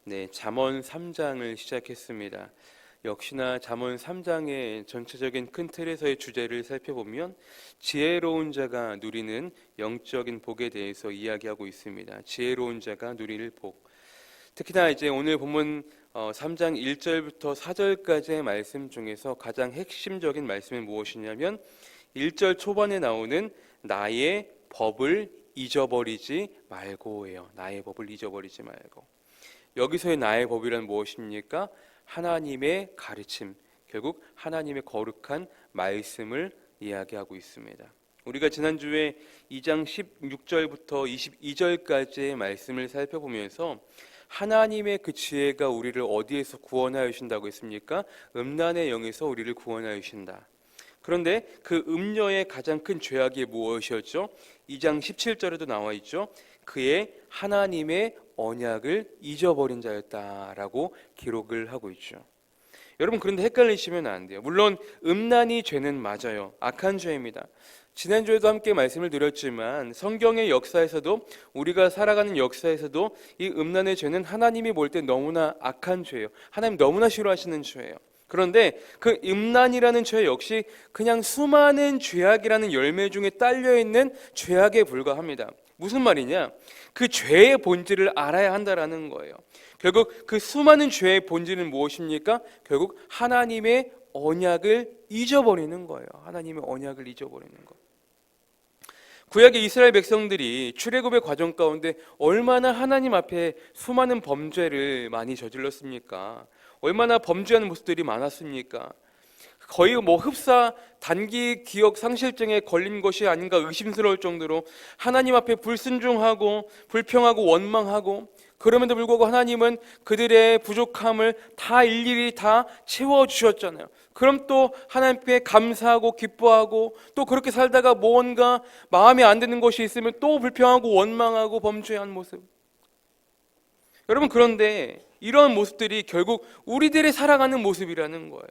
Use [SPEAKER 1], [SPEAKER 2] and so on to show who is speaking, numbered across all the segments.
[SPEAKER 1] 네, 잠언 3장을 시작했습니다. 역시나 잠언 3장의 전체적인 큰 틀에서의 주제를 살펴보면 지혜로운 자가 누리는 영적인 복에 대해서 이야기하고 있습니다. 지혜로운 자가 누릴 복. 특히나 이제 오늘 본문 3장 1절부터 4절까지의 말씀 중에서 가장 핵심적인 말씀은 무엇이냐면 1절 초반에 나오는 나의 법을 잊어버리지 말고예요. 나의 법을 잊어버리지 말고. 여기서의 나의 법이란 무엇입니까? 하나님의 가르침, 결국 하나님의 거룩한 말씀을 이야기하고 있습니다. 우리가 지난주에 2장 16절부터 22절까지의 말씀을 살펴보면서 하나님의 그 지혜가 우리를 어디에서 구원하여 주신다고 했습니까? 음란의 영에서 우리를 구원하여 주신다. 그런데 그 음녀의 가장 큰 죄악이 무엇이었죠? 2장 17절에도 나와 있죠. 그의 하나님의 언약을 잊어버린 자였다라고 기록을 하고 있죠. 여러분, 그런데 헷갈리시면 안 돼요. 물론 음란이 죄는 맞아요. 악한 죄입니다. 지난주에도 함께 말씀을 드렸지만 성경의 역사에서도, 우리가 살아가는 역사에서도 이 음란의 죄는 하나님이 볼 때 너무나 악한 죄예요. 하나님 너무나 싫어하시는 죄예요. 그런데 그 음란이라는 죄 역시 그냥 수많은 죄악이라는 열매 중에 딸려있는 죄악에 불과합니다. 무슨 말이냐? 그 죄의 본질을 알아야 한다라는 거예요. 결국 그 수많은 죄의 본질은 무엇입니까? 결국 하나님의 언약을 잊어버리는 거예요. 하나님의 언약을 잊어버리는 거. 구약의 이스라엘 백성들이 출애굽의 과정 가운데 얼마나 하나님 앞에 수많은 범죄를 많이 저질렀습니까? 얼마나 범죄하는 모습들이 많았습니까? 거의 흡사 단기 기억 상실증에 걸린 것이 아닌가 의심스러울 정도로 하나님 앞에 불순종하고 불평하고 원망하고, 그럼에도 불구하고 하나님은 그들의 부족함을 다 일일이 다 채워주셨잖아요. 그럼 또 하나님께 감사하고 기뻐하고, 또 그렇게 살다가 뭔가 마음에 안 드는 것이 있으면 또 불평하고 원망하고 범죄한 모습. 여러분, 그런데 이런 모습들이 결국 우리들이 살아가는 모습이라는 거예요.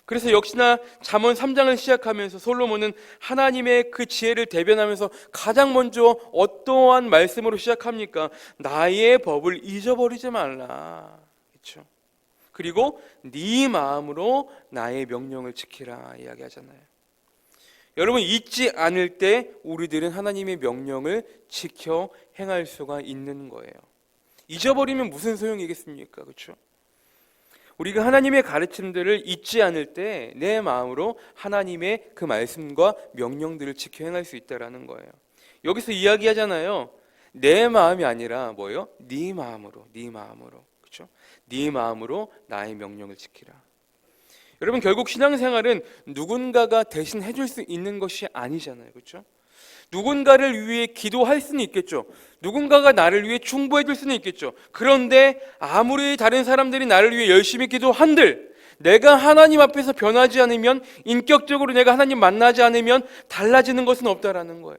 [SPEAKER 1] 그래서 역시나 잠언 3장을 시작하면서 솔로몬은 하나님의 그 지혜를 대변하면서 가장 먼저 어떠한 말씀으로 시작합니까? 나의 법을 잊어버리지 말라. 그렇죠? 그리고 네 마음으로 나의 명령을 지키라 이야기하잖아요. 여러분, 잊지 않을 때 우리들은 하나님의 명령을 지켜 행할 수가 있는 거예요. 잊어버리면 무슨 소용이겠습니까? 그렇죠? 우리가 하나님의 가르침들을 잊지 않을 때 내 마음으로 하나님의 그 말씀과 명령들을 지켜 행할 수 있다라는 거예요. 여기서 이야기하잖아요. 내 마음이 아니라 뭐예요? 네 마음으로, 네 마음으로, 그렇죠? 네 마음으로 나의 명령을 지키라. 여러분, 결국 신앙생활은 누군가가 대신 해줄 수 있는 것이 아니잖아요, 그렇죠? 누군가를 위해 기도할 수는 있겠죠. 누군가가 나를 위해 충고해 줄 수는 있겠죠. 그런데 아무리 다른 사람들이 나를 위해 열심히 기도한들 내가 하나님 앞에서 변하지 않으면, 인격적으로 내가 하나님 만나지 않으면 달라지는 것은 없다라는 거예요.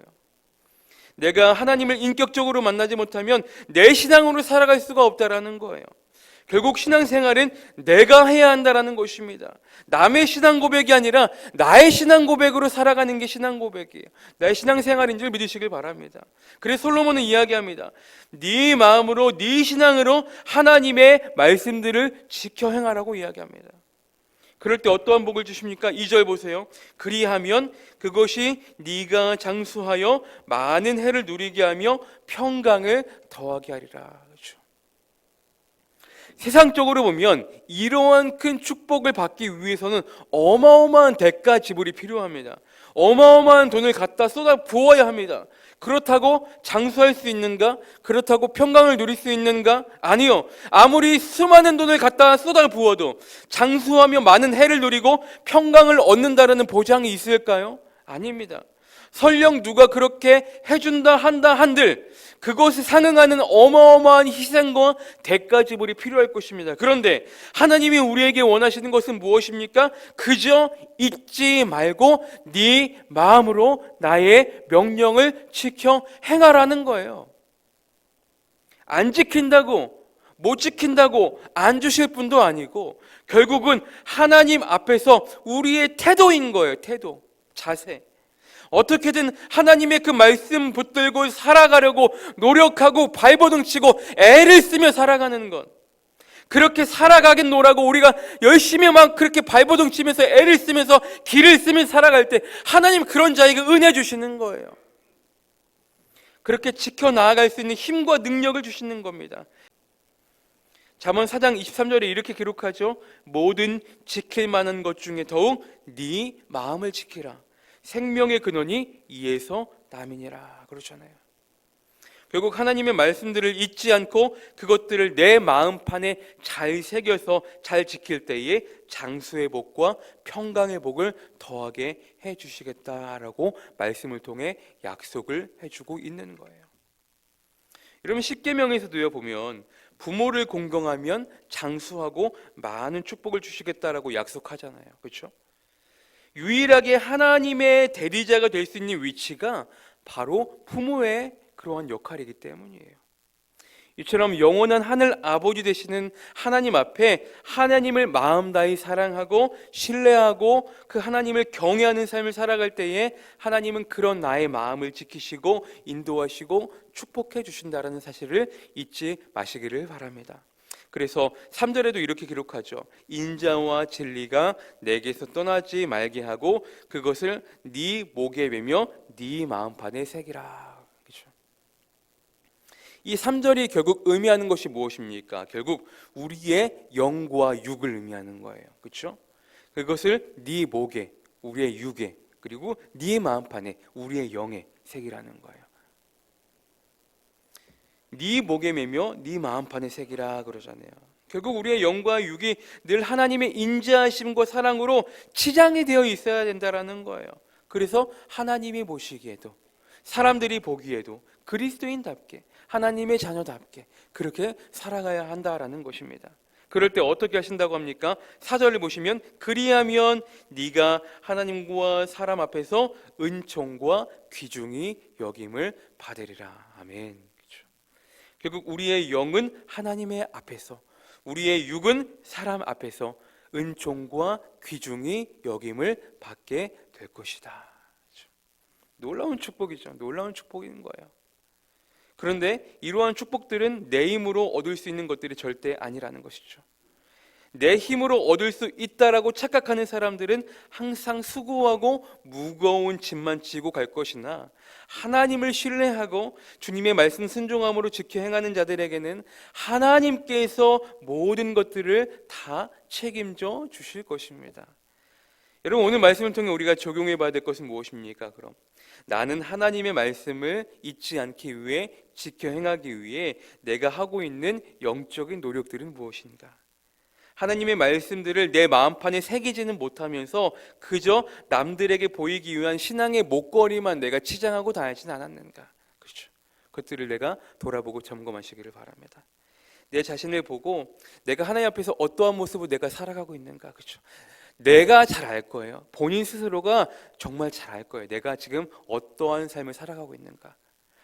[SPEAKER 1] 내가 하나님을 인격적으로 만나지 못하면 내 신앙으로 살아갈 수가 없다라는 거예요. 결국 신앙생활은 내가 해야 한다라는 것입니다. 남의 신앙 고백이 아니라 나의 신앙 고백으로 살아가는 게 신앙 고백이에요. 나의 신앙생활인 줄 믿으시길 바랍니다. 그래서 솔로몬은 이야기합니다. 네 마음으로, 네 신앙으로 하나님의 말씀들을 지켜 행하라고 이야기합니다. 그럴 때 어떠한 복을 주십니까? 2절 보세요. 그리하면 그것이 네가 장수하여 많은 해를 누리게 하며 평강을 더하게 하리라. 세상적으로 보면 이러한 큰 축복을 받기 위해서는 어마어마한 대가 지불이 필요합니다. 어마어마한 돈을 갖다 쏟아 부어야 합니다. 그렇다고 장수할 수 있는가? 그렇다고 평강을 누릴 수 있는가? 아니요. 아무리 수많은 돈을 갖다 쏟아 부어도 장수하며 많은 해를 누리고 평강을 얻는다라는 보장이 있을까요? 아닙니다. 설령 누가 그렇게 해준다 한다 한들 그것에 상응하는 어마어마한 희생과 대가 지불이 필요할 것입니다. 그런데 하나님이 우리에게 원하시는 것은 무엇입니까? 그저 잊지 말고 네 마음으로 나의 명령을 지켜 행하라는 거예요. 안 지킨다고, 못 지킨다고 안 주실 분도 아니고 결국은 하나님 앞에서 우리의 태도인 거예요. 태도, 자세. 어떻게든 하나님의 그 말씀 붙들고 살아가려고 노력하고 발버둥 치고 애를 쓰며 살아가는 것. 그렇게 살아가겠노라고 우리가 열심히 막 그렇게 발버둥 치면서 애를 쓰면서 길을 쓰며 살아갈 때 하나님 그런 자에게 은혜 주시는 거예요. 그렇게 지켜나아갈 수 있는 힘과 능력을 주시는 겁니다. 잠언 4장 23절에 이렇게 기록하죠. 모든 지킬 만한 것 중에 더욱 네 마음을 지키라. 생명의 근원이 이에서 남이니라 그러잖아요. 결국 하나님의 말씀들을 잊지 않고 그것들을 내 마음판에 잘 새겨서 잘 지킬 때에 장수의 복과 평강의 복을 더하게 해주시겠다라고 말씀을 통해 약속을 해주고 있는 거예요. 여러분 십계명에서도요 보면 부모를 공경하면 장수하고 많은 축복을 주시겠다라고 약속하잖아요. 그렇죠? 유일하게 하나님의 대리자가 될 수 있는 위치가 바로 부모의 그러한 역할이기 때문이에요. 이처럼 영원한 하늘 아버지 되시는 하나님 앞에 하나님을 마음 다해 사랑하고 신뢰하고 그 하나님을 경외하는 삶을 살아갈 때에 하나님은 그런 나의 마음을 지키시고 인도하시고 축복해 주신다는 사실을 잊지 마시기를 바랍니다. 그래서 3절에도 이렇게 기록하죠. 인자와 진리가 내게서 떠나지 말게 하고 그것을 네 목에 매며 네 마음판에 새기라. 이 3절이 결국 의미하는 것이 무엇입니까? 결국 우리의 영과 육을 의미하는 거예요. 그렇죠? 그것을 네 목에, 우리의 육에, 그리고 네 마음판에, 우리의 영에 새기라는 거예요. 네 목에 매며 네 마음판에 새기라 그러잖아요. 결국 우리의 영과 육이 늘 하나님의 인자하심과 사랑으로 치장이 되어 있어야 된다라는 거예요. 그래서 하나님이 보시기에도 사람들이 보기에도 그리스도인답게 하나님의 자녀답게 그렇게 살아가야 한다라는 것입니다. 그럴 때 어떻게 하신다고 합니까? 4절을 보시면 그리하면 네가 하나님과 사람 앞에서 은총과 귀중히 여김을 받으리라. 아멘. 그렇죠. 결국 우리의 영은 하나님의 앞에서, 우리의 육은 사람 앞에서 은총과 귀중히 여김을 받게 될 것이다. 그렇죠. 놀라운 축복이죠. 놀라운 축복인 거예요. 그런데 이러한 축복들은 내 힘으로 얻을 수 있는 것들이 절대 아니라는 것이죠. 내 힘으로 얻을 수 있다라고 착각하는 사람들은 항상 수고하고 무거운 짐만 지고 갈 것이나 하나님을 신뢰하고 주님의 말씀 순종함으로 지켜 행하는 자들에게는 하나님께서 모든 것들을 다 책임져 주실 것입니다. 여러분 오늘 말씀을 통해 우리가 적용해 봐야 될 것은 무엇입니까? 그럼 나는 하나님의 말씀을 잊지 않기 위해 지켜 행하기 위해 내가 하고 있는 영적인 노력들은 무엇인가? 하나님의 말씀들을 내 마음판에 새기지는 못하면서 그저 남들에게 보이기 위한 신앙의 목걸이만 내가 치장하고 다니지는 않았는가? 그렇죠. 그것들을 내가 돌아보고 점검하시기를 바랍니다. 내 자신을 보고 내가 하나님 앞에서 어떠한 모습으로 내가 살아가고 있는가? 그렇죠. 내가 잘 알 거예요. 본인 스스로가 정말 잘 알 거예요. 내가 지금 어떠한 삶을 살아가고 있는가?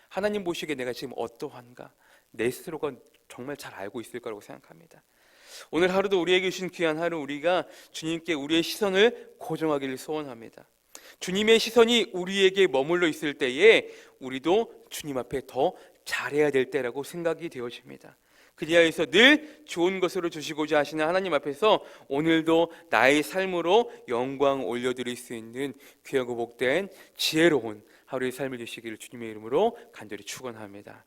[SPEAKER 1] 하나님 보시기에 내가 지금 어떠한가? 내 스스로가 정말 잘 알고 있을 거라고 생각합니다. 오늘 하루도 우리에게 주신 귀한 하루 우리가 주님께 우리의 시선을 고정하기를 소원합니다. 주님의 시선이 우리에게 머물러 있을 때에 우리도 주님 앞에 더 잘해야 될 때라고 생각이 되어집니다. 그리하여서 늘 좋은 것으로 주시고자 하시는 하나님 앞에서 오늘도 나의 삶으로 영광 올려드릴 수 있는 귀하고 복된 지혜로운 하루의 삶을 되시기를 주님의 이름으로 간절히 축원합니다.